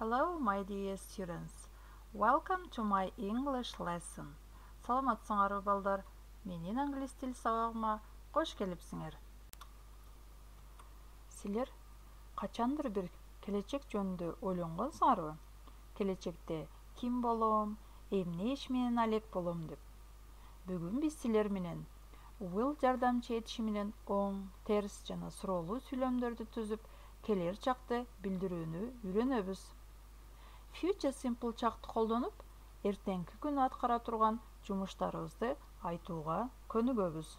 Hello, my dear students. Welcome to my English lesson. Саламатсыңар балдар. Менин англис тил сабагыма кош келипсиңер. Силер качандыр бир келечек жөнүндө ойлонгонсуңарбы? Келечекте ким болом, эмне иш менен алек болом деп. Бүгүн биз силер менен will жардамчы этиши менен оң, терс жана суроолуу сүйлөмдөрдү түзүп, келер чакты билдирүүнү үйрөнөбүз. Future simple чакты колдонуп, эртеңки күнү аткара турган жумуштарыбызды айтууга көнүгөбүз.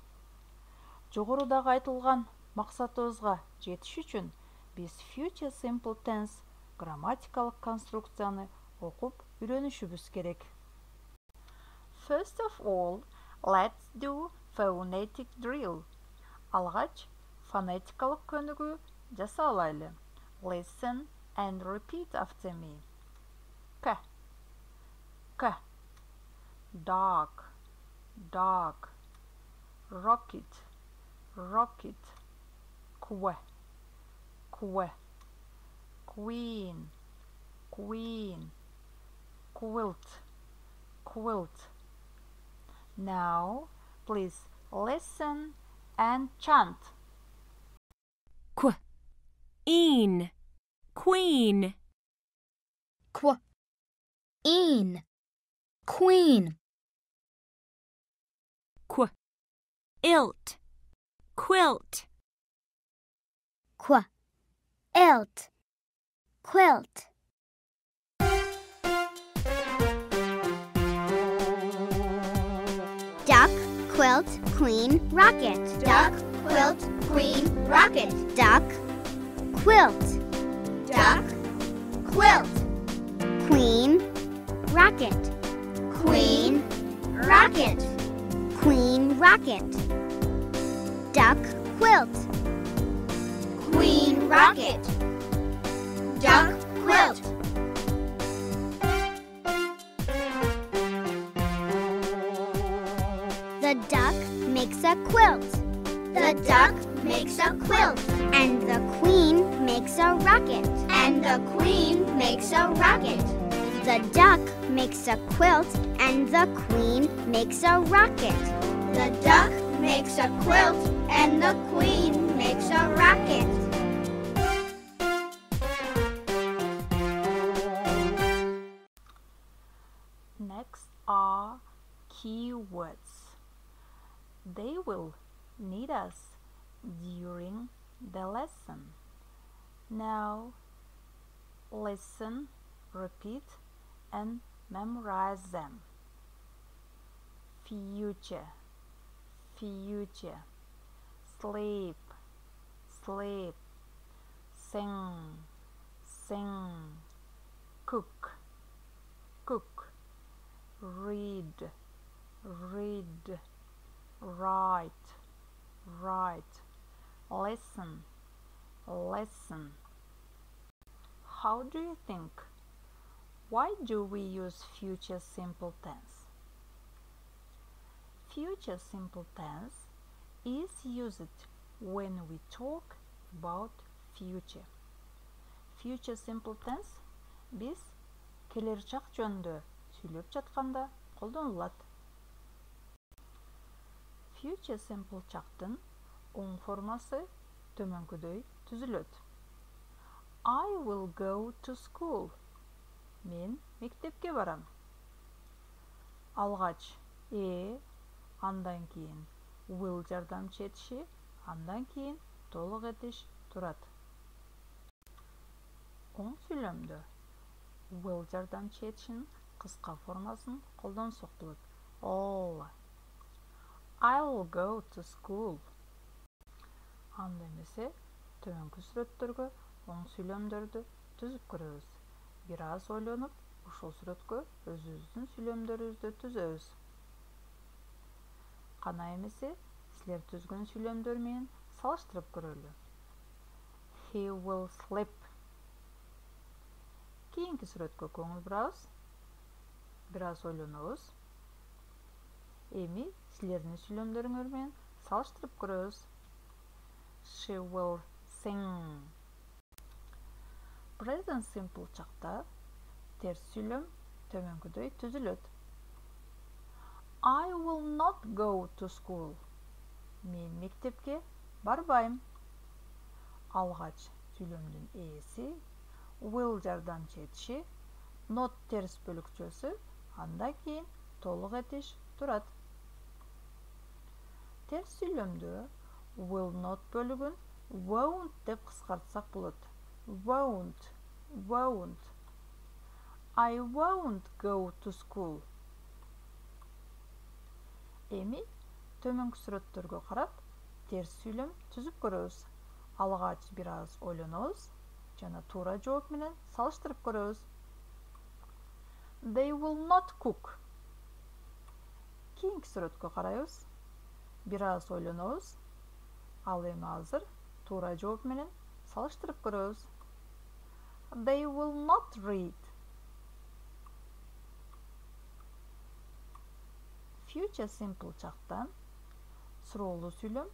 Жогорудагы айтылган максатыбызга жетиш үчүн биз future simple tense грамматикалык конструкцияны окуп үйрөнүшүбүз керек. First of all, let's do phonetic drill. Алгач, фонетикалык көнүгүү жасалайлы. Listen and repeat after me. K, K, dog, dog, rocket, rocket, kwe, kwe, queen, queen, quilt, quilt. Now, please listen and chant. Queen, queen. Queen, queen. Ilt, quilt. Quilt, quilt. Duck, quilt, queen, rocket. Duck, quilt, queen, rocket. Duck, quilt. Duck, quilt. Queen, rocket. Queen, rocket. Queen, rocket. Duck, quilt. Queen, rocket. Duck, quilt. The duck makes a quilt. The duck makes a quilt. And the queen makes a rocket. And the queen makes a rocket. The duck makes a quilt. And the queen makes a rocket. The duck makes a quilt. And the queen makes a rocket. Next are keywords. They will need us during the lesson. Now, listen, repeat, and memorize them. Future, future. Sleep, sleep. Sing, sing. Cook, cook. Read, read. Write, write. Listen, listen. How do you think? Why do we use future simple tense? Future simple tense is used when we talk about future. Future simple tense biz келерчак жөнүндө сүйлөп жатканда колдонулат. Future simple чактын оң формасы төмөнкүдөй түзүлөт. I will go to school. Мен мектепке барам. Алгач андан кийин will жардамчы этиши, андан кийин толук этиш турат. Оң сүйлөмдө will жардамчы этишинин кыска формасын колдонсок болот. All. I'll go to school. Анда эмесе төмөнкү сүрөттөргө оң сүйлөмдөрдү түзүп көрөбүз. Бир аз ойлонуп, ушул сүрөткө өзүбүздүн сүйлөмдөрүбүздү түзөбүз. Кана эмесе силер түзгөн сүйлөмдөр менен салыштырып көрөлү. He will sleep. Кийинки сүрөткө көңүл бурабыз. Бир аз ойлонобуз. Эми силердин сүйлөмдөрүңөр менен салыштырып көрөбүз. She will sing. Present simple чакта терс сүйлөм төмөнкүдөй түзүлөт. I will not go to school. Мен мектепке барбайм. Алгач сүйлөмдүн ээси will жардамчы этиши, not терс бөлүкчөсү, андан кийин толук этиш турат. Терс сүйлөмдө will not бөлүгүн won't деп кыскартсак болот. Won't, won't. I won't go to school. Эми төмөнкү сүрөттөргө карап, терс сүйлөм түзүп көрөбүз. Алгач бир аз ойлонобуз жана туура жооп менен салыштырып көрөбүз. They will not cook. Кийинки сүрөткө карайбыз. Бир аз ойлонобуз. Ал эми азыр туура жооп менен салыштырып көрөбүз. They will not read. Future simple чактан суроолуу сүйлөм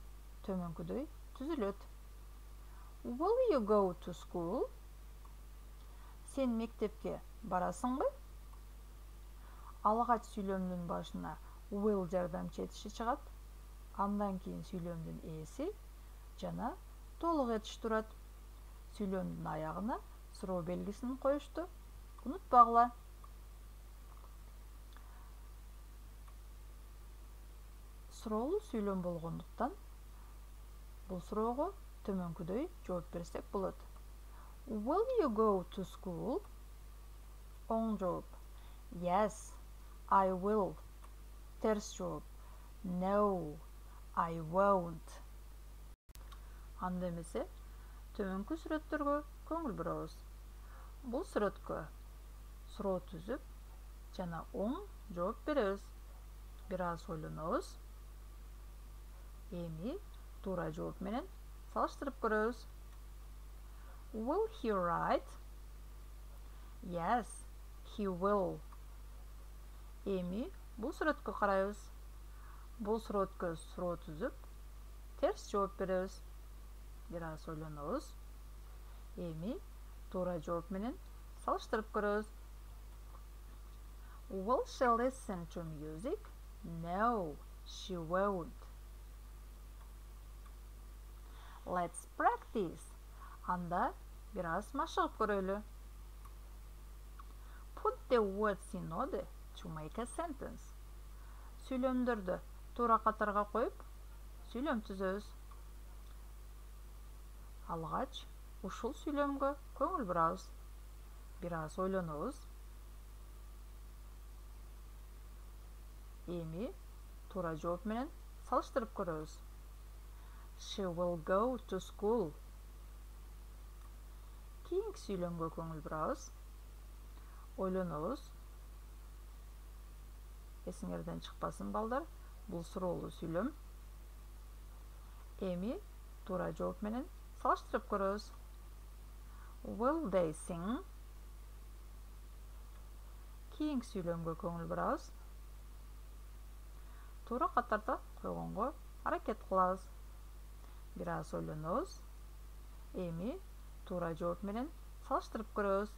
төмөнкүдөй түзүлөт. Will you go to school? Сен мектепке барасыңбы? Алгач сүйлөмдүн башына will жардамчы этиши чыгат. Андан кийин сүйлөмдүн ээси жана толук этиш турат. Сүйлөмдүн аягына суроо белгисин коюшту унутпагыла. Суроолуу сүйлөм болгондуктан бул суроого төмөнкүдөй жооп берсек болот. Will you go to school? Оң жооп. Yes, I will. Терс жооп. No, I won't. Анда эмесе төмөнкү сүрөттөргө көңүл бурабыз. Бул сүрөткө суроо түзүп жана оң жооп беребиз. Бир аз ойлонобуз. Эми туура жооп менен салыштырып көрөбүз. Will he write? Yes, he will. Эми бул сүрөткө карайбыз. Бул сүрөткө суроо түзүп, терс жооп беребиз. Бир аз ойлонобуз. Эми туура жооп менен салыштырып көрөбүз. Will she listen to music? No, she won't. Let's practice. Анда бир аз машыгып көрөлү. Put the words in order to make a sentence. Сүйлөмдөрдү туура катарга коюп, сүйлөм түзөбүз. Алгач ушул сүйлөмгө көңүл бурабыз. Бир аз ойлонобуз. Эми туура жооп менен салыштырып көрөбүз. She will go to school. Кийинки сүйлөмгө көңүл бурабыз. Ойлонобуз. Эсиңерден чыкпасын балдар, бул суроолуу сүйлөм. Эми туура жооп менен салыштырып көрөбүз. Will they sing? Кийинки сүйлөмгө көңүл бурабыз. Туура катарда койгонго аракет кылабыз. Бир аз ойлонобуз. Эми туура жооп менен салыштырып көрөбүз.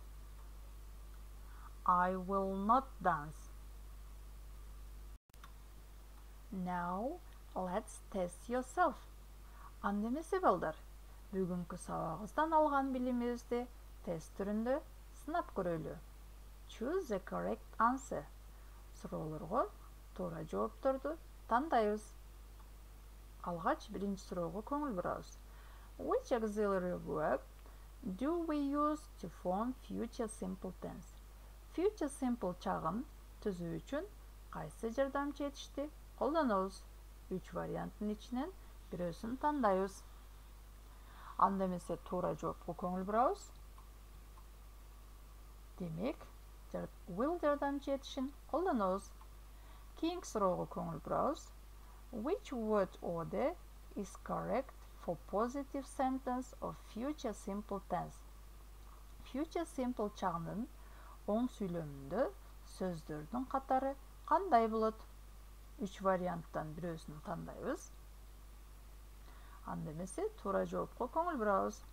I will not dance. Now let's test yourself. Анда эмесе балдар, бүгүнкү сабагыбыздан алган билимибизди тест түрүндө сынап көрөлү. Choose the correct answer. Суроолорго туура жоопторду тандайбыз. Алгач биринчи суроого көңүл бурабыз. Which auxiliary verb do we use to form future simple tense? Future simple чагым түзүү үчүн кайсы жардамчы этишти колдонобуз? 3 варианттын ичинен бирөөсүн тандайбыз. Анда эмесе туура жоопко көңүл бурабыз. Демек, will жардамчы этишин колдонобуз. Кийинки суроого көңүл бурабыз. Which word order is correct for positive sentence of future simple tense? Future simple чагынын оң сүйлөмүндө сөздөрдүн катары кандай болот? 3 варианттан бирөөсүн тандайбыз. Анда эмесе туура жоопко көңүл бурабыз.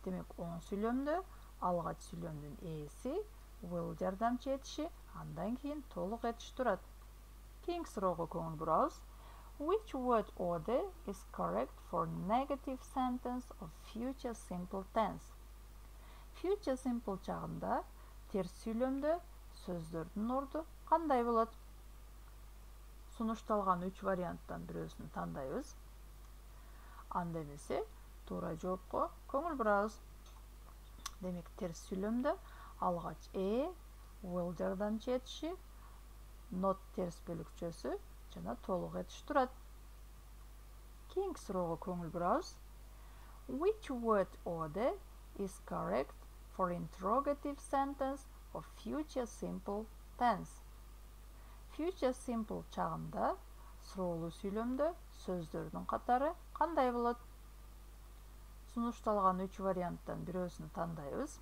Демек, оң сүйлөмдө алгач сүйлөмдүн ээси will жардамчы этиши, андан кийин толук этиш турат. Кийинки суроого көңүл бурабыз. Which word order is correct for negative sentence of future simple tense? Future simple чагында терс сүйлөмдө сөздөрдүн орду кандай болот? Сунушталган 3 варианттан бирөөсүн тандайбыз. Анда эмесе туура жоопко көңүл бурабыз. Демек, терс сүйлөмдө алгач will жардамчы этиши, not терс бөлүкчөсү жана толук этиш турат. Кийинки суроого көңүл бурабыз. Which word order is correct for interrogative sentence of future simple tense? Future simple чагында суроолуу сүйлөмдө сөздөрдүн катары кандай болот? Сунушталган 3 варианттан бирөөсүн тандайбыз.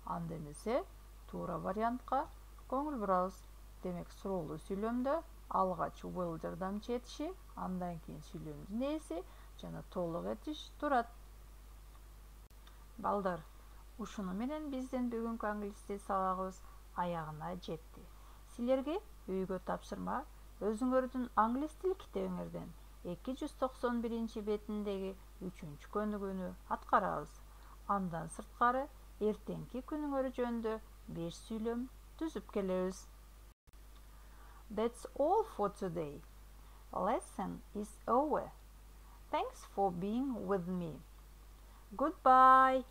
Анда эмесе туура вариантка көңүл бурабыз. Демек, суроолуу сүйлөмдө алгач will жардамчы этиши, андан кийин сүйлөмдүн ээси жана толук этиш турат. Балдар, ушуну менен биздин бүгүнкү англис тил сабагыбыз аягына жетти. Силерге үйгө тапшырма өзүңөрдүн англис тил китебиңерден 291 бетиндеги 3-чү көнүгүүнү аткарабыз. Андан сырткары эртеңки күнүңөр жөнүндө 5 сүйлөм түзүп келебиз. That's all for today. Lesson is over. Thanks for being with me. Goodbye.